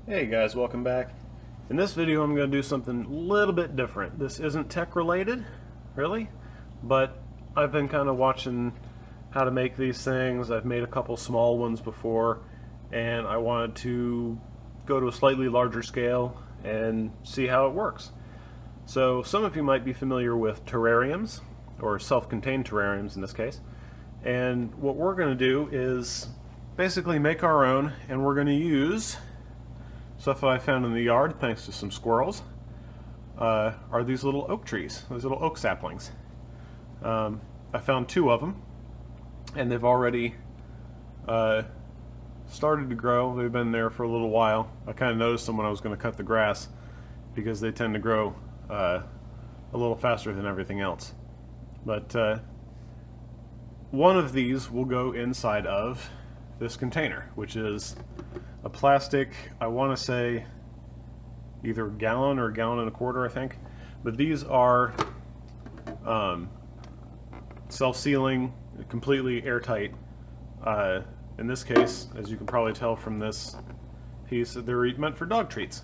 Hey guys, welcome back. In this video I'm going to do something a little bit different. This isn't tech related, really, but I've been kind of watching how to make these things. I've made a couple small ones before, and I wanted to go to a slightly larger scale and see how it works. So some of you might be familiar with terrariums, or self-contained terrariums in this case, and what we're going to do is basically make our own, and we're going to use stuff that I found in the yard, thanks to some squirrels, are these little oak trees, these little oak saplings. I found two of them, and they've already started to grow. They've been there for a little while. I kind of noticed them when I was going to cut the grass, because they tend to grow a little faster than everything else. But one of these will go inside of this container, which is a plastic, I want to say either a gallon or a gallon and a quarter, I think. But these are self-sealing, completely airtight. In this case, as you can probably tell from this piece, they're meant for dog treats.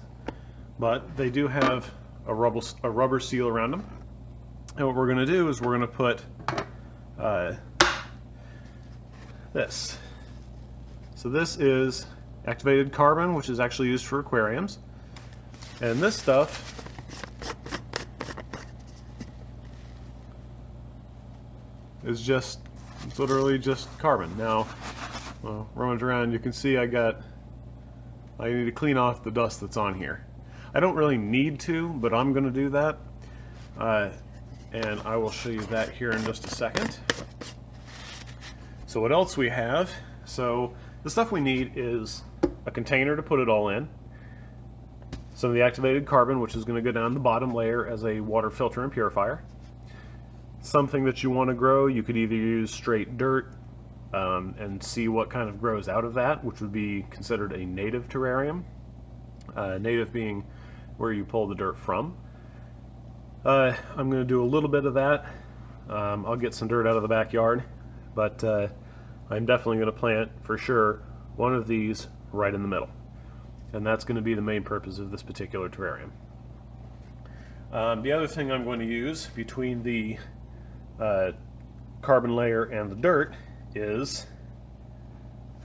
But they do have a rubber seal around them. And what we're going to do is we're going to put this. So this is activated carbon, which is actually used for aquariums. And this stuff is it's literally just carbon. Now, well, rummage around, you can see I need to clean off the dust that's on here. I don't really need to, but I'm going to do that. And I will show you that here in just a second. So what else we have? So the stuff we need is a container to put it all in, some of the activated carbon, which is going to go down the bottom layer as a water filter and purifier. Something that you want to grow, you could either use straight dirt and see what kind of grows out of that, which would be considered a native terrarium. Native being where you pull the dirt from. I'm going to do a little bit of that. I'll get some dirt out of the backyard, but I'm definitely going to plant, for sure, one of these right in the middle. And that's going to be the main purpose of this particular terrarium. The other thing I'm going to use between the carbon layer and the dirt is,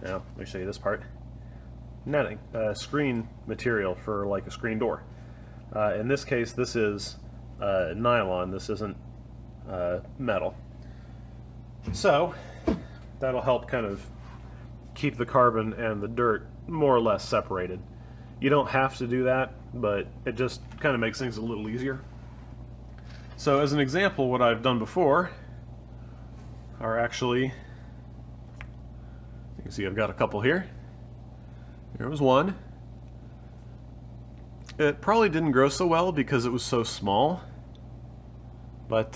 now let me show you this part, netting, screen material for like a screen door. In this case, this is nylon, this isn't metal. So that'll help kind of keep the carbon and the dirt more or less separated. You don't have to do that, but it just kind of makes things a little easier. So as an example, what I've done before are actually, you can see I've got a couple here. Here was one. It probably didn't grow so well because it was so small, but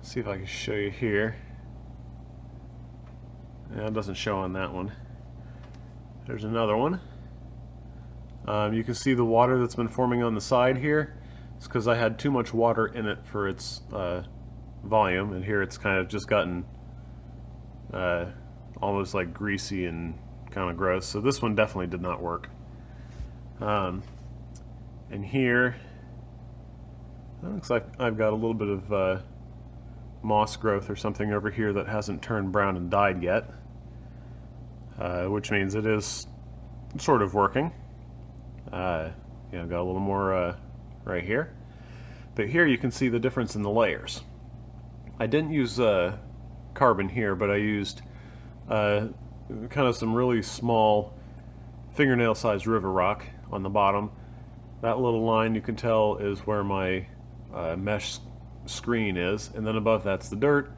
see if I can show you here. Yeah, it doesn't show on that one. There's another one. You can see the water that's been forming on the side here. It's because I had too much water in it for its volume, and here it's kind of just gotten almost like greasy and kind of gross. So this one definitely did not work. And here, it looks like I've got a little bit of moss growth or something over here that hasn't turned brown and died yet, which means it is sort of working. Yeah, I've got a little more right here, but here you can see the difference in the layers. I didn't use carbon here, but I used kind of some really small fingernail-sized river rock on the bottom. That little line, you can tell, is where my mesh screen is, and then above that's the dirt,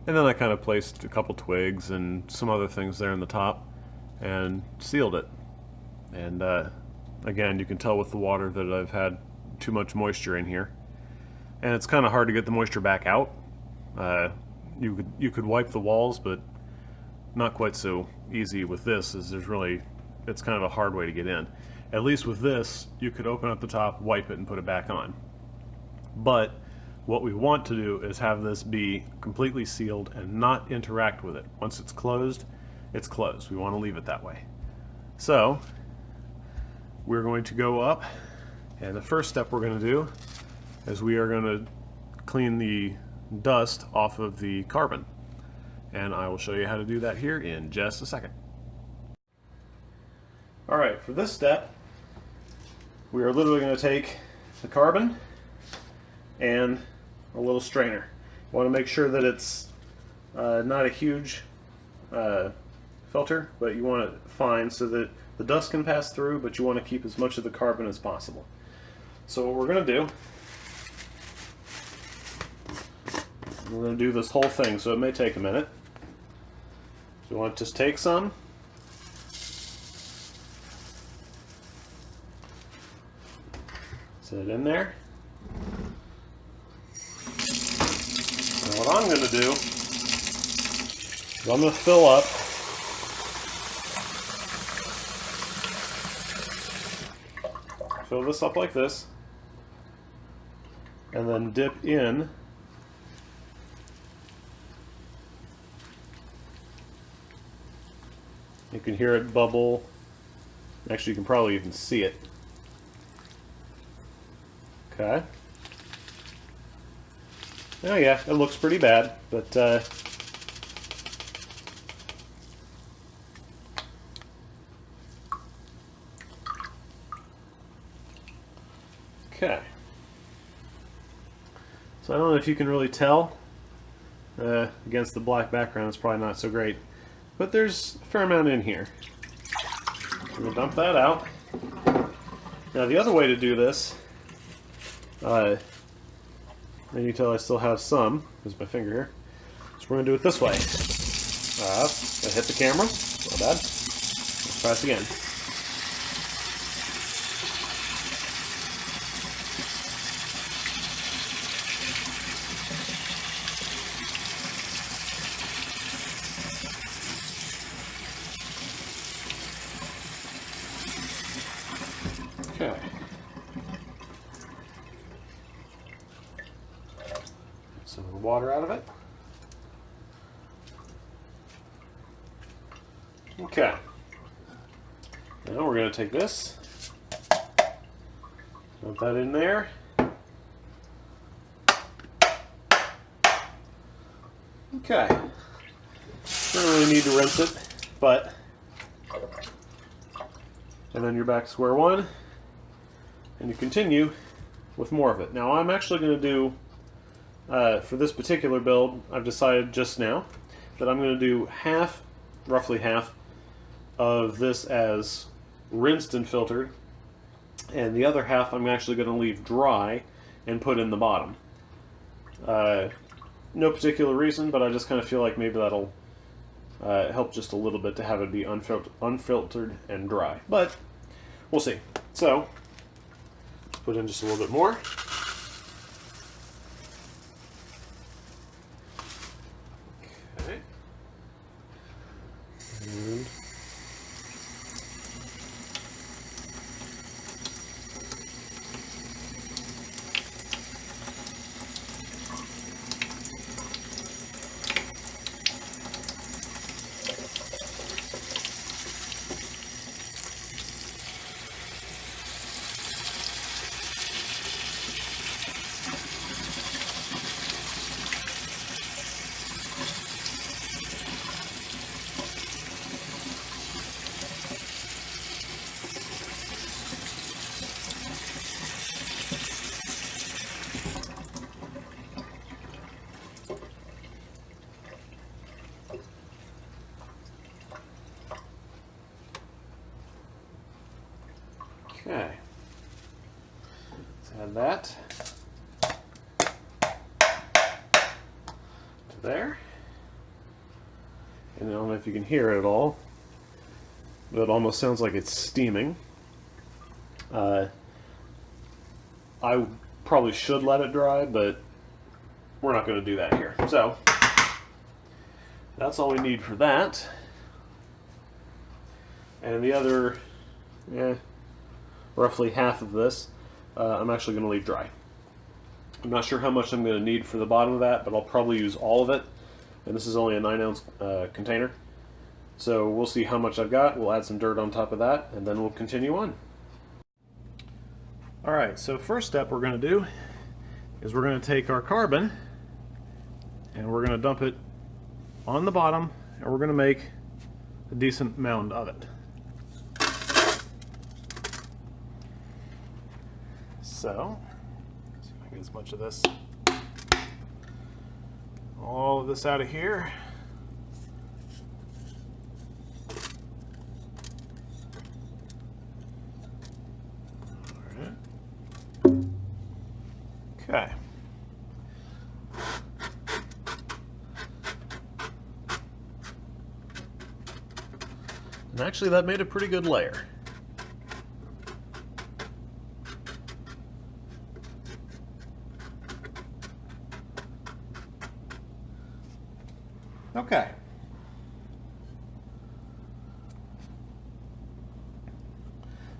and then I kind of placed a couple twigs and some other things there in the top and sealed it. And again, you can tell with the water that I've had too much moisture in here, and it's kind of hard to get the moisture back out. You could wipe the walls, but not quite so easy with this, as it's kind of a hard way to get in. At least with this, you could open up the top, wipe it, and put it back on. But what we want to do is have this be completely sealed and not interact with it. Once it's closed, it's closed. We want to leave it that way. So we're going to go up, and the first step we're going to do is we are going to clean the dust off of the carbon. And I will show you how to do that here in just a second. Alright, for this step, we are literally going to take the carbon and a little strainer. You want to make sure that it's not a huge filter, but you want it fine so that the dust can pass through, but you want to keep as much of the carbon as possible. So what we're going to do, we're going to do this whole thing, so it may take a minute. So you want to just take some, set it in there. Now what I'm going to do is I'm going to fill up this up like this, and then dip in you can hear it bubble. Actually, you can probably even see it. Okay. Oh yeah, it looks pretty bad, but okay. So I don't know if you can really tell against the black background. It's probably not so great, but there's a fair amount in here. I'm going to dump that out. Now the other way to do this, and you can tell I still have some, there's my finger here, so we're going to do it this way. I hit the camera, not bad. Let's try this again. Okay. Some of the water out of it. Okay. Now we're going to take this, dump that in there. Okay. Don't really need to rinse it, but and then you're back to square one. And you continue with more of it. Now I'm actually going to do, for this particular build, I've decided just now that I'm going to do half, roughly half, of this as rinsed and filtered, and the other half I'm actually going to leave dry and put in the bottom. No particular reason, but I just kind of feel like maybe that'll help just a little bit to have it be unfiltered and dry. But we'll see. So put in just a little bit more. Okay. And okay, let's add that to there. And I don't know if you can hear it at all, but it almost sounds like it's steaming. I probably should let it dry, but we're not going to do that here. So that's all we need for that. And the other, roughly half of this, I'm actually going to leave dry. I'm not sure how much I'm going to need for the bottom of that, but I'll probably use all of it. And this is only a 9-ounce container. So we'll see how much I've got. We'll add some dirt on top of that, and then we'll continue on. Alright, so first step we're going to do is we're going to take our carbon and we're going to dump it on the bottom, and we're going to make a decent mound of it. So, let's see if I can get as much of this, all of this out of here. Okay. And actually that made a pretty good layer. Okay.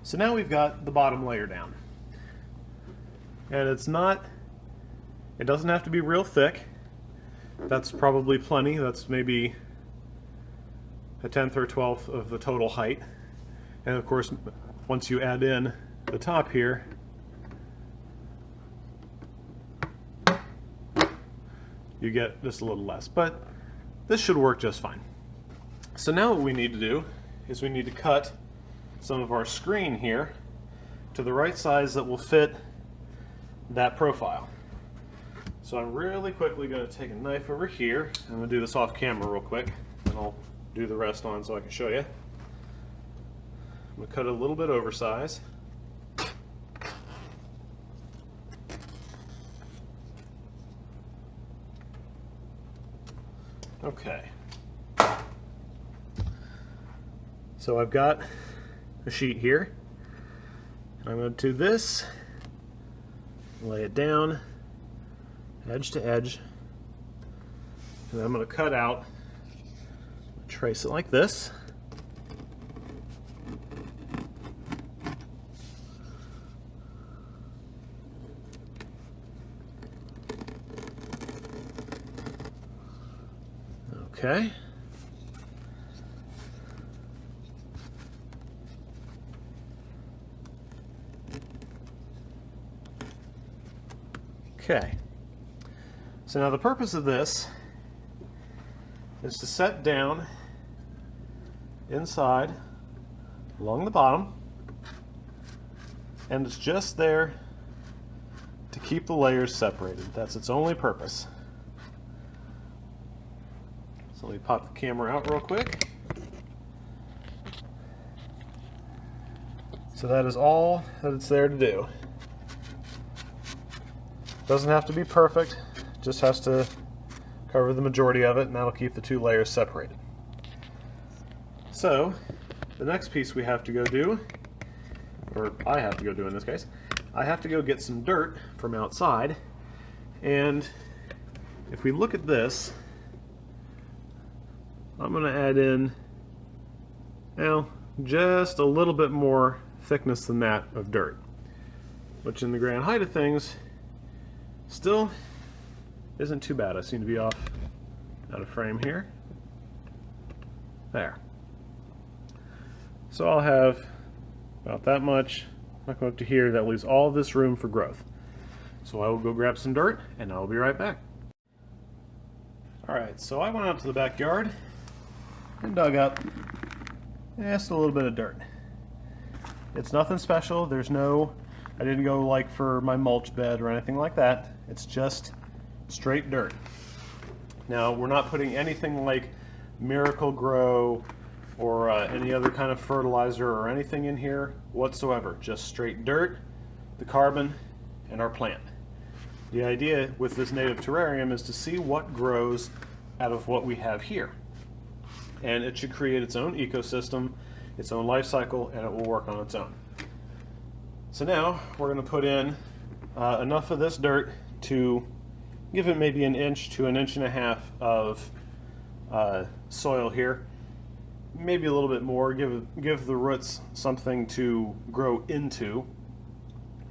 So now we've got the bottom layer down. And it doesn't have to be real thick. That's probably plenty. That's maybe a 1/10 or 1/12 of the total height. And of course, once you add in the top here, you get just a little less. But this should work just fine. So now what we need to do is we need to cut some of our screen here to the right size that will fit that profile. So I'm really quickly going to take a knife over here. I'm going to do this off camera real quick, and I'll do the rest on so I can show you. I'm going to cut it a little bit oversized. Okay. So I've got a sheet here. I'm going to do this, lay it down, edge to edge, and then I'm going to cut out, trace it like this. Okay. Okay. So now the purpose of this is to set down inside along the bottom, and it's just there to keep the layers separated. That's its only purpose. So let me pop the camera out real quick. So that is all that it's there to do. Doesn't have to be perfect, just has to cover the majority of it, and that'll keep the two layers separated. So the next piece we have to go do, or I have to go do in this case, I have to go get some dirt from outside. And if we look at this, I'm going to add in, now, just a little bit more thickness than that of dirt, which in the grand height of things still isn't too bad. I seem to be off out of frame here. There. So I'll have about that much. I'll come up to here. That leaves all of this room for growth. So I will go grab some dirt, and I'll be right back. Alright, so I went out to the backyard and dug up just a little bit of dirt. It's nothing special. I didn't go like for my mulch bed or anything like that. It's just straight dirt. Now, we're not putting anything like Miracle Grow or any other kind of fertilizer or anything in here whatsoever. Just straight dirt, the carbon, and our plant. The idea with this native terrarium is to see what grows out of what we have here. And it should create its own ecosystem, its own life cycle, and it will work on its own. So now we're going to put in enough of this dirt to give it maybe 1 inch to 1.5 inches of soil here. Maybe a little bit more, give the roots something to grow into,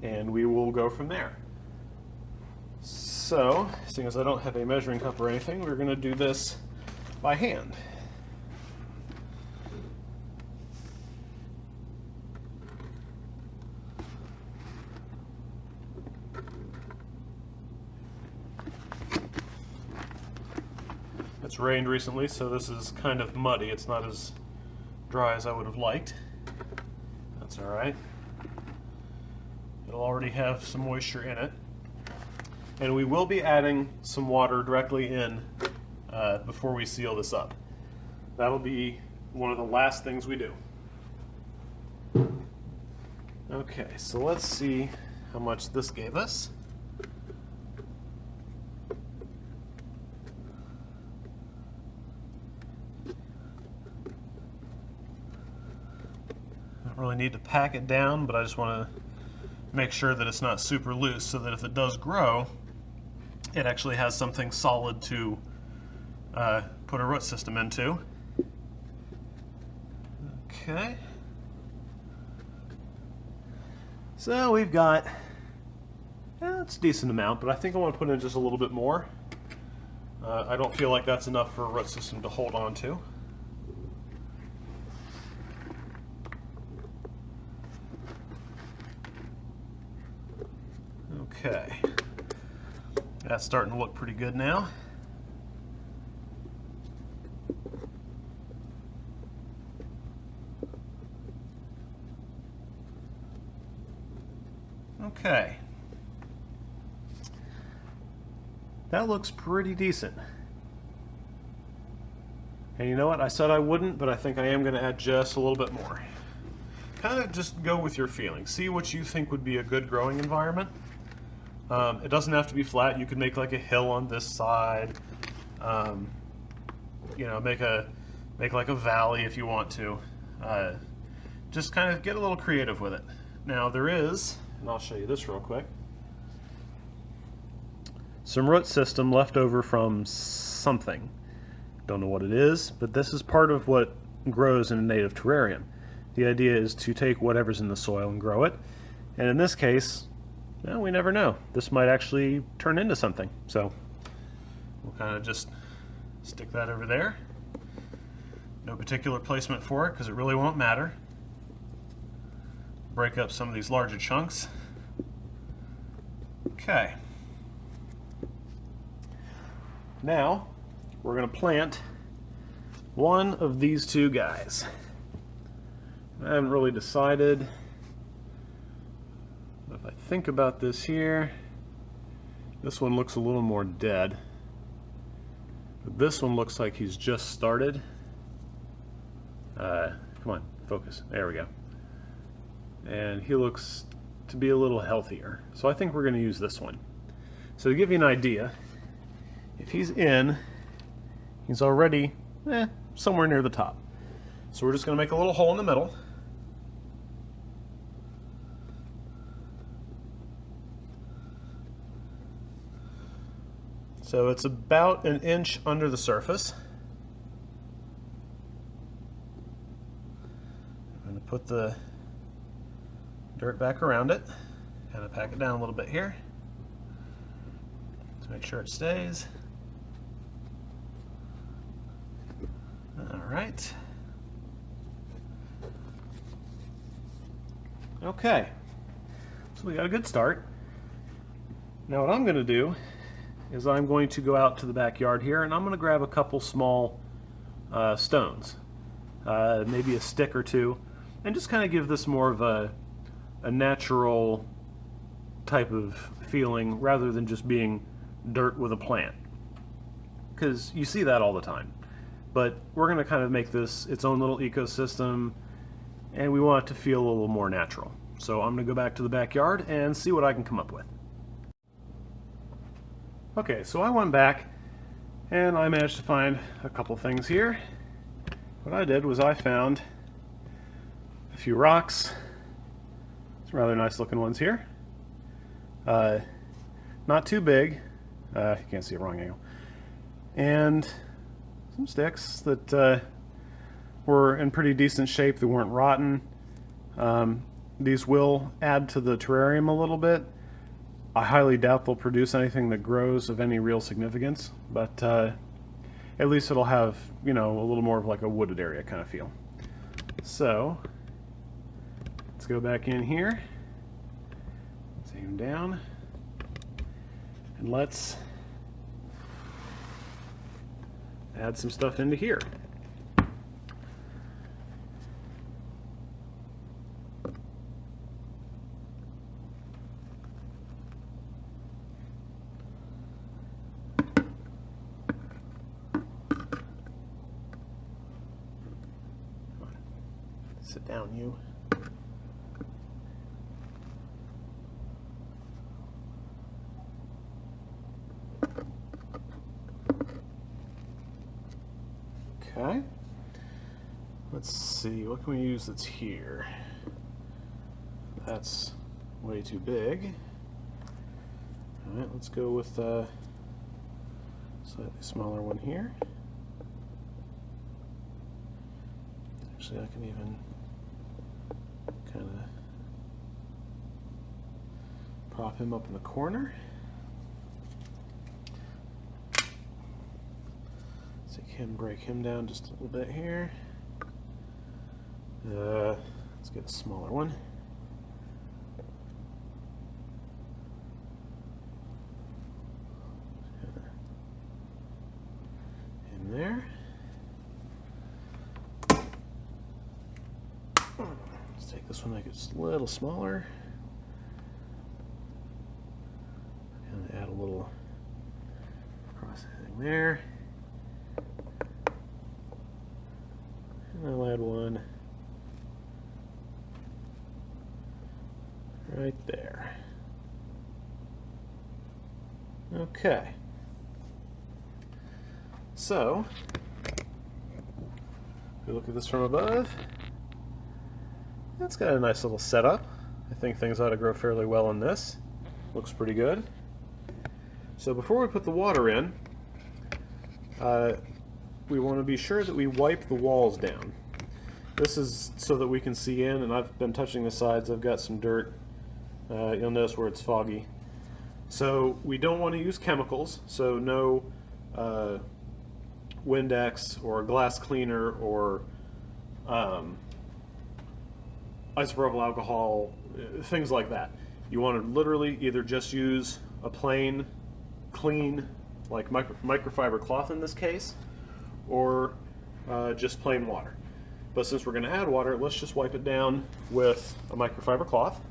and we will go from there. So, seeing as I don't have a measuring cup or anything, we're going to do this by hand. just rained recently, so this is kind of muddy. It's not as dry as I would have liked. That's all right. It'll already have some moisture in it. And we will be adding some water directly in before we seal this up. That'll be one of the last things we do. Okay, so let's see how much this gave us. Don't really need to pack it down, but I just want to make sure that it's not super loose so that if it does grow, it actually has something solid to put a root system into. Okay. So we've got, it's a decent amount, but I think I want to put in just a little bit more. I don't feel like that's enough for a root system to hold on to. Okay. That's starting to look pretty good now. Okay. That looks pretty decent. And you know what? I said I wouldn't, but I think I am going to add just a little bit more. Kind of just go with your feelings. See what you think would be a good growing environment. It doesn't have to be flat. You could make like a hill on this side. You know, make like a valley if you want to. Just kind of get a little creative with it. Now there is, and I'll show you this real quick, some root system left over from something. Don't know what it is, but this is part of what grows in a native terrarium. The idea is to take whatever's in the soil and grow it. And in this case, well, we never know. This might actually turn into something. So we'll kind of just stick that over there. No particular placement for it because it really won't matter. Break up some of these larger chunks. Okay. Now we're going to plant one of these two guys. I haven't really decided. If I think about this here, this one looks a little more dead. But this one looks like he's just started. Come on, focus. There we go. And he looks to be a little healthier. So I think we're going to use this one. So to give you an idea, if he's in, he's already somewhere near the top. So we're just going to make a little hole in the middle. So it's about an inch under the surface. I'm going to put the dirt back around it, kind of pack it down a little bit here to make sure it stays. All right. Okay, so we got a good start. Now what I'm going to do is I'm going to go out to the backyard here and I'm going to grab a couple small stones, maybe a stick or two, and just kind of give this more of a natural type of feeling rather than just being dirt with a plant, because you see that all the time. But we're going to kind of make this its own little ecosystem, and we want it to feel a little more natural. So I'm going to go back to the backyard and see what I can come up with. Okay, so I went back and I managed to find a couple things here. What I did was I found a few rocks. Some rather nice looking ones here. Not too big. You can't see it, wrong angle. And some sticks that were in pretty decent shape, that weren't rotten. These will add to the terrarium a little bit. I highly doubt they'll produce anything that grows of any real significance, but at least it'll have, you know, a little more of like a wooded area kind of feel. So let's go back in here, zoom down, and let's add some stuff into here. Sit down, you. Okay. Let's see, what can we use that's here? That's way too big. Alright, let's go with a slightly smaller one here. Actually, I can even kind of prop him up in the corner. Break him down just a little bit here. Let's get a smaller one. In there. Let's take this one, make it just a little smaller. And add a little processing there. And I'll add one right there. Okay. So, if we look at this from above, it's got a nice little setup. I think things ought to grow fairly well in this. Looks pretty good. So before we put the water in, we want to be sure that we wipe the walls down. This is so that we can see in, and I've been touching the sides. I've got some dirt. You'll notice where it's foggy. So we don't want to use chemicals, so no Windex or glass cleaner or isopropyl alcohol, things like that. You want to literally either just use a plain, clean, like microfiber cloth in this case, or just plain water. But since we're going to add water, let's just wipe it down with a microfiber cloth.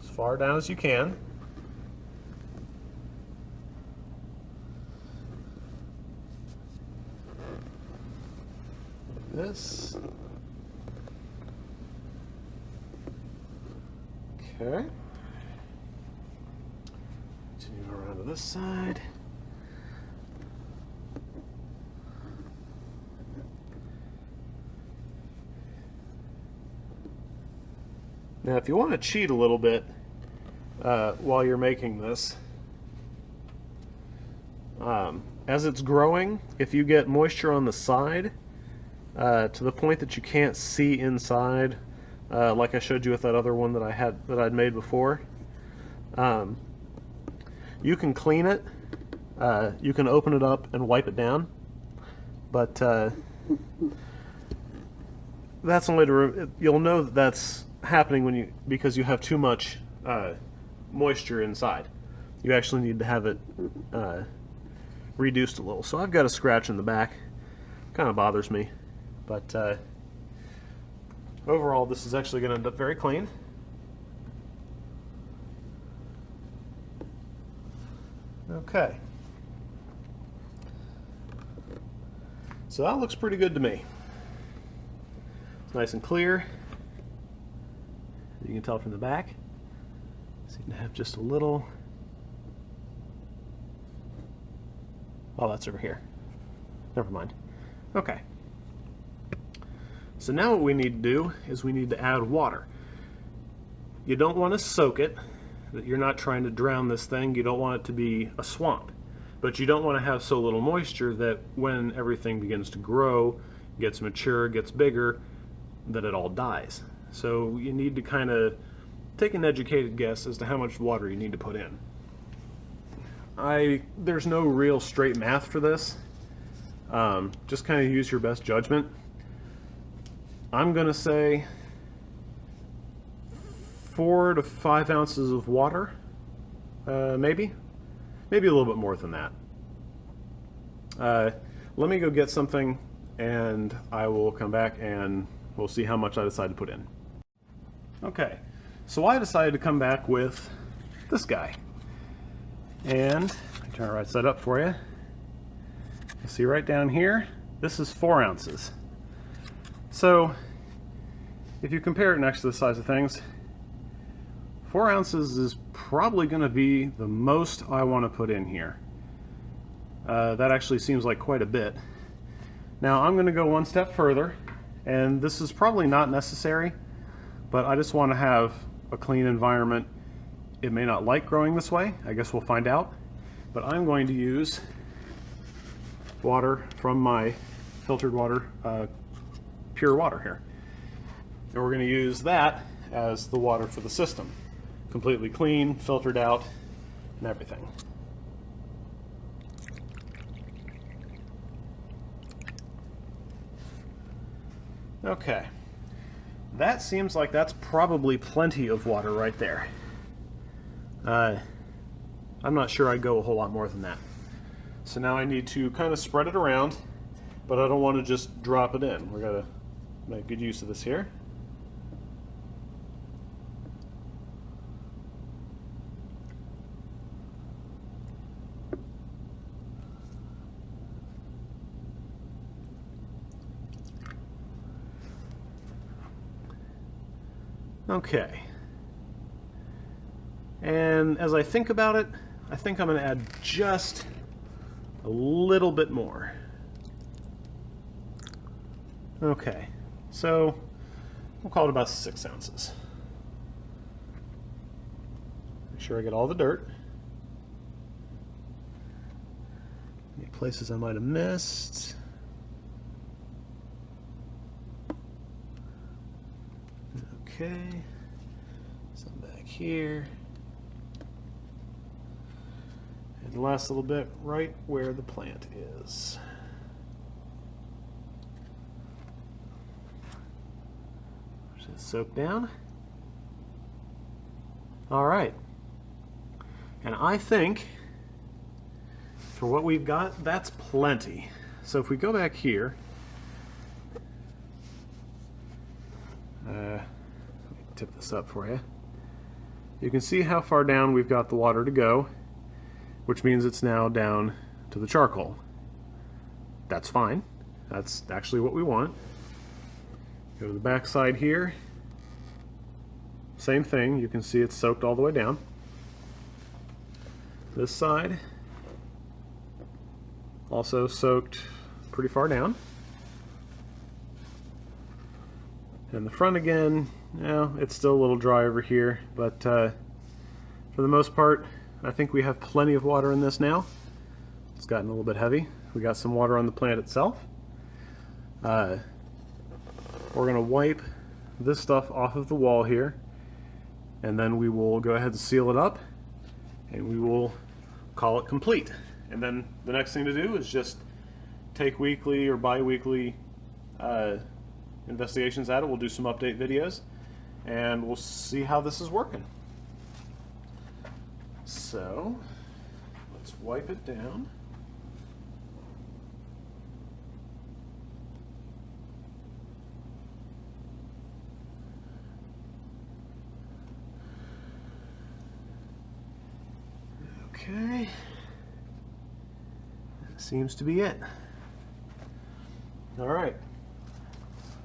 As far down as you can. Like this. Okay. Continue around to this side. Now, if you want to cheat a little bit while you're making this, as it's growing, if you get moisture on the side to the point that you can't see inside, like I showed you with that other one that I'd made before, you can clean it. You can open it up and wipe it down, but that's only to you'll know that that's happening because you have too much moisture inside. You actually need to have it reduced a little. So I've got a scratch in the back. Kind of bothers me, but overall this is actually going to end up very clean. Okay. So that looks pretty good to me. It's nice and clear. You can tell from the back. Seem to have just a little. Oh, that's over here. Never mind. Okay. So now what we need to do is we need to add water. You don't want to soak it. You're not trying to drown this thing. You don't want it to be a swamp. But you don't want to have so little moisture that when everything begins to grow, gets mature, gets bigger, that it all dies. So you need to kind of take an educated guess as to how much water you need to put in. There's no real straight math for this. Just kind of use your best judgment. I'm going to say 4 to 5 ounces of water, maybe a little bit more than that. Let me go get something and I will come back and we'll see how much I decide to put in. Okay, so I decided to come back with this guy. And I turn it right side up for you. You see right down here, this is 4 ounces. So if you compare it next to the size of things, 4 ounces is probably going to be the most I want to put in here. That actually seems like quite a bit. Now I'm going to go one step further, and this is probably not necessary, but I just want to have a clean environment. It may not like growing this way, I guess we'll find out, but I'm going to use water from my filtered water, pure water here. And we're going to use that as the water for the system. Completely clean, filtered out, and everything. Okay, that seems like that's probably plenty of water right there. I'm not sure I'd go a whole lot more than that. So now I need to kind of spread it around, but I don't want to just drop it in. We're going to make good use of this here. Okay. And as I think about it, I think I'm going to add just a little bit more. Okay, so we'll call it about 6 ounces. Make sure I get all the dirt. Any places I might have missed. Okay, some back here. And the last little bit right where the plant is. Just soak down. All right. And I think for what we've got, that's plenty. So if we go back here, tip this up for you. You can see how far down we've got the water to go, which means it's now down to the charcoal. That's fine. That's actually what we want. Go to the back side here. Same thing. You can see it's soaked all the way down. This side also soaked pretty far down. And the front again, it's still a little dry over here, but for the most part, I think we have plenty of water in this now. It's gotten a little bit heavy. We got some water on the plant itself. We're going to wipe this stuff off of the wall here, and then we will go ahead and seal it up, and we will call it complete. And then the next thing to do is just take weekly or bi-weekly investigations at it. We'll do some update videos, and we'll see how this is working. So let's wipe it down. Okay, that seems to be it. All right.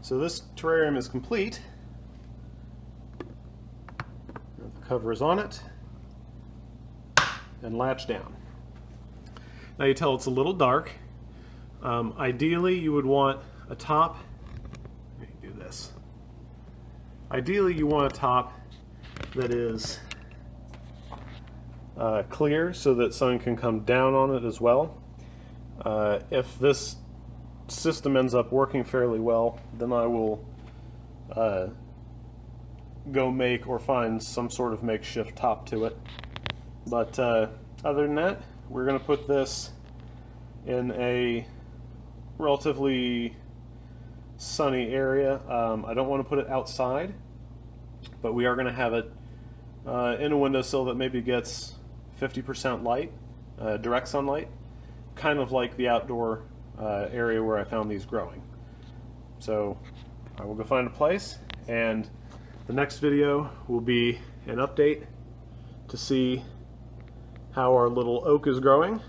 So this terrarium is complete. The cover is on it and latch down. Now you tell it's a little dark. Ideally you would want a top. Let me do this. Ideally you want a top that is clear so that sun can come down on it as well. If this system ends up working fairly well, then I will go make or find some sort of makeshift top to it. But other than that, we're going to put this in a relatively sunny area. I don't want to put it outside, but we are going to have it in a windowsill that maybe gets 50% light, direct sunlight. kind of like the outdoor area where I found these growing. So I will go find a place, and the next video will be an update to see how our little oak is growing.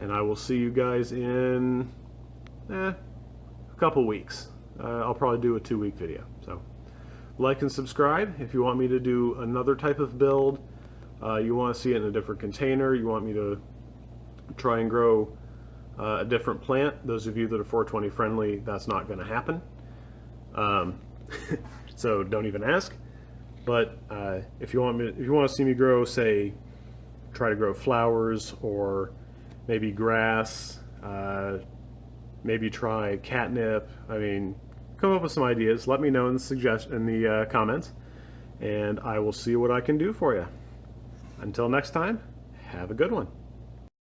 And I will see you guys in a couple weeks. I'll probably do a 2-week video. So like and subscribe if you want me to do another type of build. You want to see it in a different container. You want me to try and grow a different plant. Those of you that are 420 friendly, that's not going to happen. So don't even ask. But if you want to see me grow, say, try to grow flowers or maybe grass, maybe try catnip. I mean, come up with some ideas. Let me know in the comments, and I will see what I can do for you. Until next time, have a good one.